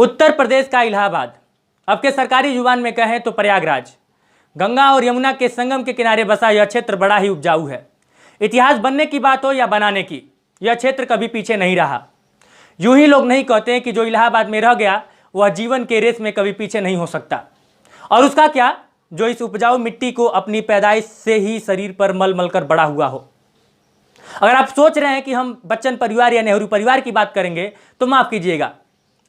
उत्तर प्रदेश का इलाहाबाद, अब के सरकारी जुबान में कहें तो प्रयागराज, गंगा और यमुना के संगम के किनारे बसा यह क्षेत्र बड़ा ही उपजाऊ है। इतिहास बनने की बात हो या बनाने की, यह क्षेत्र कभी पीछे नहीं रहा। यूं ही लोग नहीं कहते कि जो इलाहाबाद में रह गया वह जीवन के रेस में कभी पीछे नहीं हो सकता। और उसका क्या, जो इस उपजाऊ मिट्टी को अपनी पैदाइश से ही शरीर पर मल मल कर बड़ा हुआ हो। अगर आप सोच रहे हैं कि हम बच्चन परिवार या नेहरू परिवार की बात करेंगे तो माफ कीजिएगा,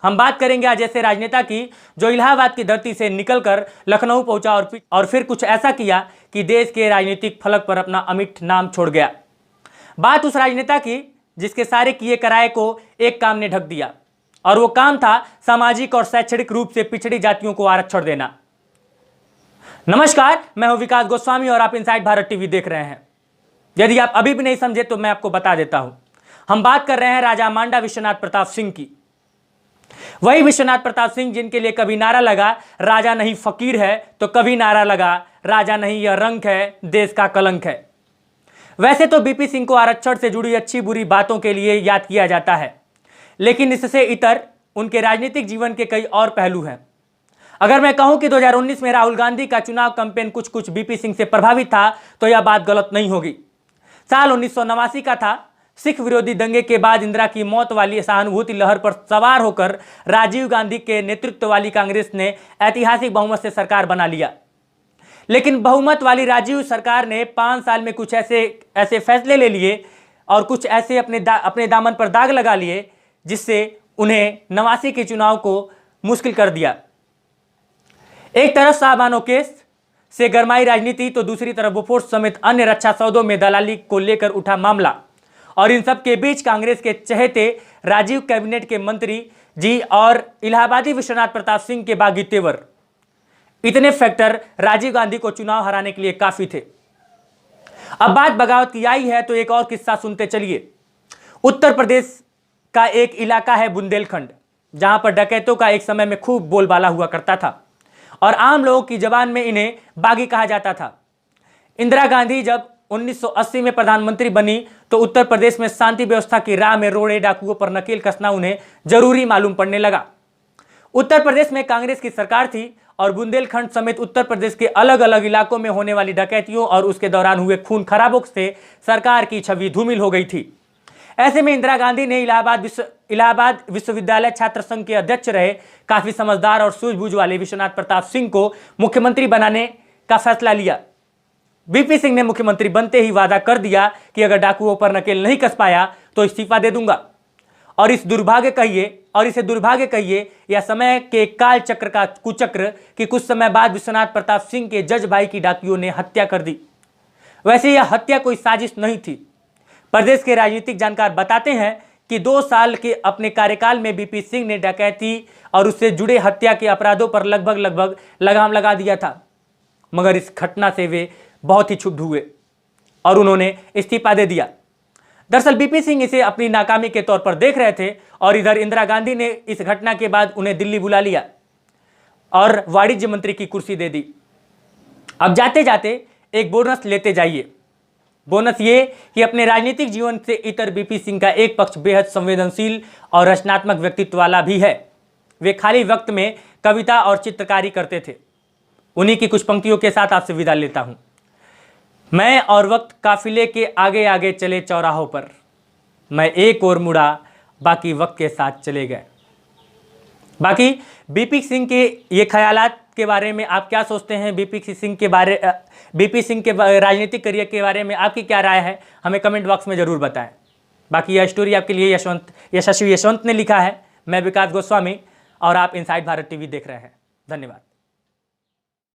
हम बात करेंगे आज ऐसे राजनेता की जो इलाहाबाद की धरती से निकलकर लखनऊ पहुंचा और फिर कुछ ऐसा किया कि देश के राजनीतिक फलक पर अपना अमिट नाम छोड़ गया। बात उस राजनेता की जिसके सारे किए कराए को एक काम ने ढक दिया, और वो काम था सामाजिक और शैक्षणिक रूप से पिछड़ी जातियों को आरक्षण देना। नमस्कार, मैं हूं विकास गोस्वामी और आप इनसाइड भारत टीवी देख रहे हैं। यदि आप अभी भी नहीं समझे तो मैं आपको बता देता हूं। हम बात कर रहे हैं राजा मांडा विश्वनाथ प्रताप सिंह की। वही विश्वनाथ प्रताप सिंह जिनके लिए कभी नारा लगा राजा नहीं फकीर है, तो कभी नारा लगा राजा नहीं यह रंक है, देश का कलंक है। वैसे तो बीपी सिंह को आरक्षण से जुड़ी अच्छी बुरी बातों के लिए याद किया जाता है, लेकिन इससे इतर उनके राजनीतिक जीवन के कई और पहलू हैं। अगर मैं कहूं कि 2019 में राहुल गांधी का चुनाव कैंपेन कुछ बीपी सिंह से प्रभावित था तो यह बात गलत नहीं होगी। साल 1989 का था। सिख विरोधी दंगे के बाद इंदिरा की मौत वाली सहानुभूति लहर पर सवार होकर राजीव गांधी के नेतृत्व वाली कांग्रेस ने ऐतिहासिक बहुमत से सरकार बना लिया। लेकिन बहुमत वाली राजीव सरकार ने 5 साल में कुछ ऐसे फैसले ले लिए और कुछ ऐसे अपने दामन पर दाग लगा लिए जिससे उन्हें 89 के चुनाव को मुश्किल कर दिया। एक तरफ साहबानो केस से गरमाई राजनीति तो दूसरी तरफ बोफोर्स समेत अन्य रक्षा सौदों में दलाली को लेकर उठा मामला, और इन सब के बीच कांग्रेस के चहेते राजीव कैबिनेट के मंत्री जी और इलाहाबादी विश्वनाथ प्रताप सिंह के बागी तेवर, इतने फैक्टर राजीव गांधी को चुनाव हराने के लिए काफी थे। अब बात बगावत की आई है तो एक और किस्सा सुनते चलिए। उत्तर प्रदेश का एक इलाका है बुंदेलखंड, जहां पर डकैतों का एक समय में खूब बोलबाला हुआ करता था और आम लोगों की जबान में इन्हें बागी कहा जाता था। इंदिरा गांधी जब 1980 में प्रधानमंत्री बनी तो उत्तर प्रदेश में शांति व्यवस्था की राह में रोड़े डाकुओं पर नकेल कसना उन्हें जरूरी मालूम पड़ने लगा। उत्तर प्रदेश में कांग्रेस की सरकार थी और बुंदेलखंड समेत उत्तर प्रदेश के अलग अलग इलाकों में होने वाली डकैतियों और उसके दौरान हुए खून खराबों से सरकार की छवि धूमिल हो गई थी। ऐसे में इंदिरा गांधी ने इलाहाबाद विश्वविद्यालय छात्र संघ के अध्यक्ष रहे काफी समझदार और सूझबूझ वाले विश्वनाथ प्रताप सिंह को मुख्यमंत्री बनाने का फैसला लिया। बीपी सिंह ने मुख्यमंत्री बनते ही वादा कर दिया कि अगर डाकुओं पर नकेल नहीं कस पाया तो इस्तीफा दे दूंगा। और इसे दुर्भाग्य कहिए या समय के काल चक्र का कुचक्र कि कुछ समय बाद विश्वनाथ प्रताप सिंह के जज भाई की डाकुओं ने हत्या कर दी। वैसे यह हत्या कोई साजिश नहीं थी। प्रदेश के राजनीतिक जानकार बताते हैं कि 2 साल के अपने कार्यकाल में बीपी सिंह ने डकैती और उससे जुड़े हत्या के अपराधों पर लगभग लगाम लगा दिया था, मगर इस घटना से वे बहुत ही क्षुब्ध हुए और उन्होंने इस्तीफा दे दिया। दरअसल बीपी सिंह इसे अपनी नाकामी के तौर पर देख रहे थे और इधर इंदिरा गांधी ने इस घटना के बाद उन्हें दिल्ली बुला लिया और वाणिज्य मंत्री की कुर्सी दे दी। अब जाते जाते एक बोनस लेते जाइए। बोनस ये कि अपने राजनीतिक जीवन से इतर बीपी सिंह का एक पक्ष बेहद संवेदनशील और रचनात्मक व्यक्तित्व वाला भी है। वे खाली वक्त में कविता और चित्रकारी करते थे। उन्हीं की कुछ पंक्तियों के साथ आपसे विदा लेता हूं। मैं और वक्त काफिले के आगे आगे चले चौराहों पर, मैं एक और मुड़ा बाकी वक्त के साथ चले गए। बाकी बीपी सिंह के ये ख्यालात के बारे में आप क्या सोचते हैं? बीपी सिंह के राजनीतिक करियर के बारे में आपकी क्या राय है? हमें कमेंट बॉक्स में जरूर बताएं। बाकी यह स्टोरी आपके लिए यशस्वी यशवंत ने लिखा है। मैं विकास गोस्वामी और आप इनसाइड भारत टीवी देख रहे हैं। धन्यवाद।